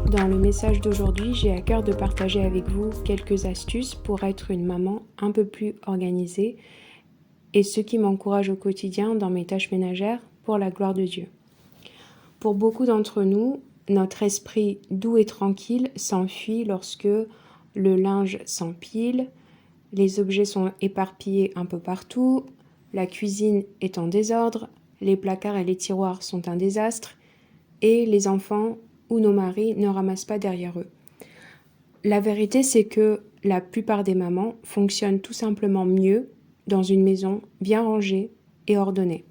Dans le message d'aujourd'hui, j'ai à cœur de partager avec vous quelques astuces pour être une maman un peu plus organisée et ce qui m'encourage au quotidien dans mes tâches ménagères pour la gloire de Dieu. Pour beaucoup d'entre nous, notre esprit doux et tranquille s'enfuit lorsque le linge s'empile, les objets sont éparpillés un peu partout, la cuisine est en désordre, les placards et les tiroirs sont un désastre et les enfants ou nos maris ne ramassent pas derrière eux. La vérité, c'est que la plupart des mamans fonctionnent tout simplement mieux dans une maison bien rangée et ordonnée.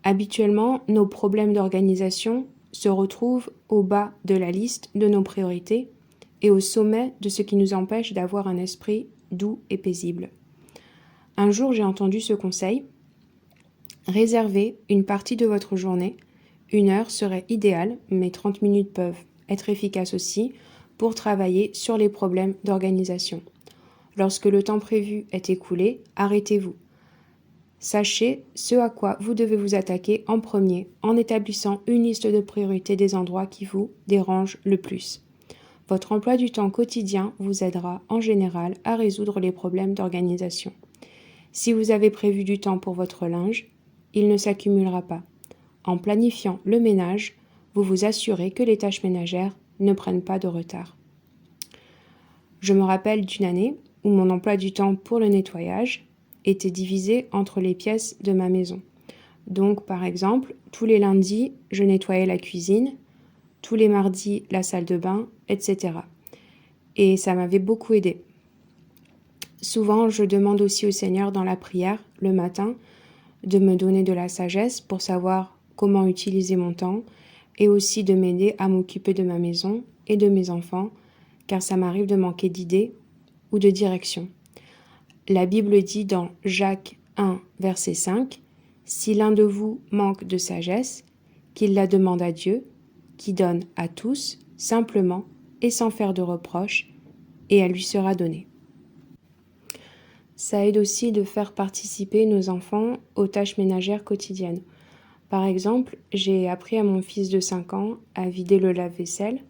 Habituellement, nos problèmes d'organisation se retrouvent au bas de la liste de nos priorités et au sommet de ce qui nous empêche d'avoir un esprit doux et paisible. Un jour, j'ai entendu ce conseil: réservez une partie de votre journée. 1 heure serait idéale, mais 30 minutes peuvent être efficaces aussi pour travailler sur les problèmes d'organisation. Lorsque le temps prévu est écoulé, arrêtez-vous. Sachez ce à quoi vous devez vous attaquer en premier en établissant une liste de priorités des endroits qui vous dérangent le plus. Votre emploi du temps quotidien vous aidera en général à résoudre les problèmes d'organisation. Si vous avez prévu du temps pour votre linge, il ne s'accumulera pas. En planifiant le ménage, vous vous assurez que les tâches ménagères ne prennent pas de retard. Je me rappelle d'une année où mon emploi du temps pour le nettoyage était divisé entre les pièces de ma maison. Donc, par exemple, tous les lundis, je nettoyais la cuisine, tous les mardis, la salle de bain, etc. Et ça m'avait beaucoup aidé. Souvent, je demande aussi au Seigneur dans la prière, le matin, de me donner de la sagesse pour savoir comment utiliser mon temps et aussi de m'aider à m'occuper de ma maison et de mes enfants, car ça m'arrive de manquer d'idées ou de direction. La Bible dit dans Jacques 1, verset 5, « Si l'un de vous manque de sagesse, qu'il la demande à Dieu, qui donne à tous, simplement et sans faire de reproches, et elle lui sera donnée. » Ça aide aussi de faire participer nos enfants aux tâches ménagères quotidiennes. Par exemple, j'ai appris à mon fils de 5 ans à vider le lave-vaisselle,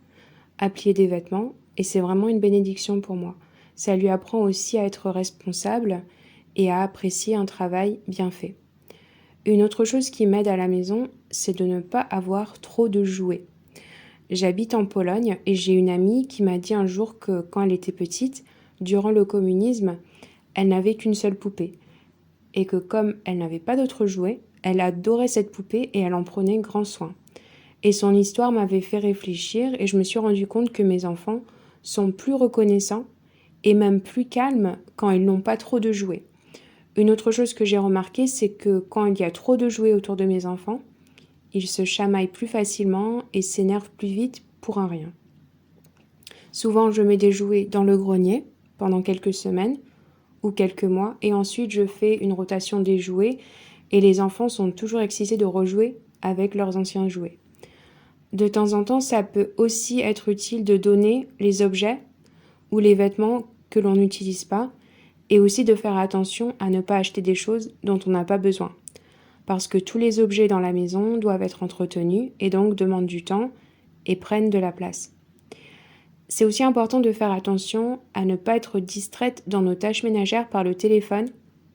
à plier des vêtements, et c'est vraiment une bénédiction pour moi. Ça lui apprend aussi à être responsable et à apprécier un travail bien fait. Une autre chose qui m'aide à la maison, c'est de ne pas avoir trop de jouets. J'habite en Pologne et j'ai une amie qui m'a dit un jour que quand elle était petite, durant le communisme, elle n'avait qu'une seule poupée. Et que comme elle n'avait pas d'autres jouets, elle adorait cette poupée et elle en prenait grand soin. Et son histoire m'avait fait réfléchir et je me suis rendu compte que mes enfants sont plus reconnaissants et même plus calmes quand ils n'ont pas trop de jouets. Une autre chose que j'ai remarqué, c'est que quand il y a trop de jouets autour de mes enfants, ils se chamaillent plus facilement et s'énervent plus vite pour un rien. Souvent, je mets des jouets dans le grenier pendant quelques semaines ou quelques mois et ensuite je fais une rotation des jouets et les enfants sont toujours excités de rejouer avec leurs anciens jouets. De temps en temps, ça peut aussi être utile de donner les objets ou les vêtements que l'on n'utilise pas et aussi de faire attention à ne pas acheter des choses dont on n'a pas besoin. Parce que tous les objets dans la maison doivent être entretenus et donc demandent du temps et prennent de la place. C'est aussi important de faire attention à ne pas être distraite dans nos tâches ménagères par le téléphone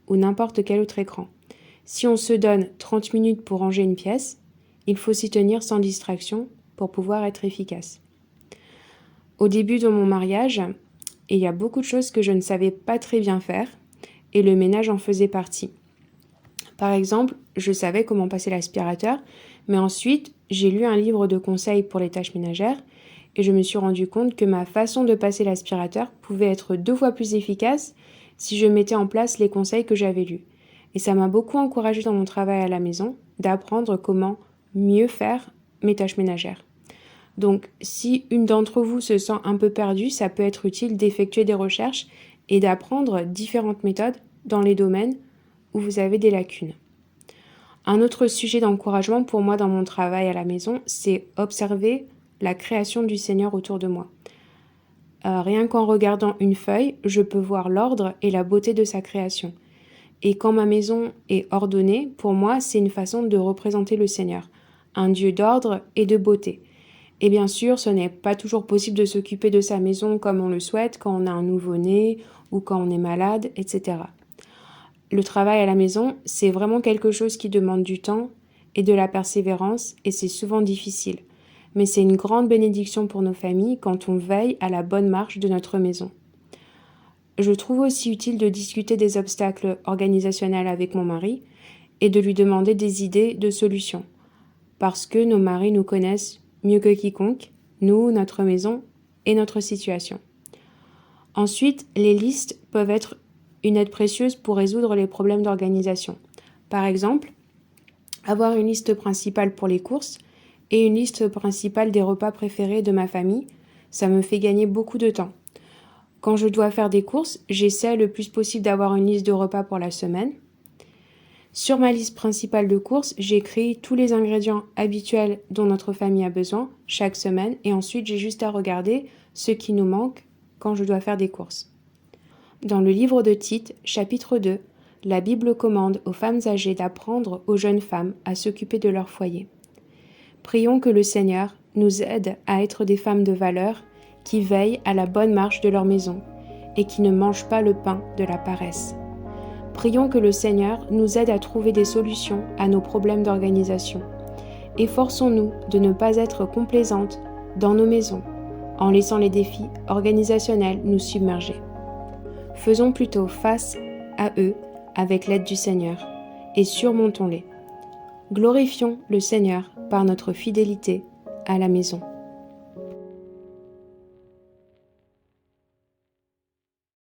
ou n'importe quel autre écran. Si on se donne 30 minutes pour ranger une pièce, il faut s'y tenir sans distraction pour pouvoir être efficace. Au début de mon mariage, il y a beaucoup de choses que je ne savais pas très bien faire et le ménage en faisait partie. Par exemple, je savais comment passer l'aspirateur, mais ensuite, j'ai lu un livre de conseils pour les tâches ménagères et je me suis rendu compte que ma façon de passer l'aspirateur pouvait être 2 fois plus efficace si je mettais en place les conseils que j'avais lus. Et ça m'a beaucoup encouragée dans mon travail à la maison d'apprendre comment mieux faire mes tâches ménagères. Donc, si une d'entre vous se sent un peu perdue, ça peut être utile d'effectuer des recherches et d'apprendre différentes méthodes dans les domaines où vous avez des lacunes. Un autre sujet d'encouragement pour moi dans mon travail à la maison, c'est observer la création du Seigneur autour de moi. Rien qu'en regardant une feuille, je peux voir l'ordre et la beauté de sa création. Et quand ma maison est ordonnée, pour moi, c'est une façon de représenter le Seigneur, un Dieu d'ordre et de beauté. Et bien sûr, ce n'est pas toujours possible de s'occuper de sa maison comme on le souhaite quand on a un nouveau-né ou quand on est malade, etc. Le travail à la maison, c'est vraiment quelque chose qui demande du temps et de la persévérance et c'est souvent difficile. Mais c'est une grande bénédiction pour nos familles quand on veille à la bonne marche de notre maison. Je trouve aussi utile de discuter des obstacles organisationnels avec mon mari et de lui demander des idées de solutions. Parce que nos maris nous connaissent mieux que quiconque, nous, notre maison et notre situation. Ensuite, les listes peuvent être une aide précieuse pour résoudre les problèmes d'organisation. Par exemple, avoir une liste principale pour les courses et une liste principale des repas préférés de ma famille, ça me fait gagner beaucoup de temps. Quand je dois faire des courses, j'essaie le plus possible d'avoir une liste de repas pour la semaine. Sur ma liste principale de courses, j'écris tous les ingrédients habituels dont notre famille a besoin chaque semaine et ensuite j'ai juste à regarder ce qui nous manque quand je dois faire des courses. Dans le livre de Tite, chapitre 2, la Bible commande aux femmes âgées d'apprendre aux jeunes femmes à s'occuper de leur foyer. Prions que le Seigneur nous aide à être des femmes de valeur qui veillent à la bonne marche de leur maison et qui ne mangent pas le pain de la paresse. Prions que le Seigneur nous aide à trouver des solutions à nos problèmes d'organisation. Efforçons-nous de ne pas être complaisantes dans nos maisons en laissant les défis organisationnels nous submerger. Faisons plutôt face à eux avec l'aide du Seigneur et surmontons-les. Glorifions le Seigneur par notre fidélité à la maison.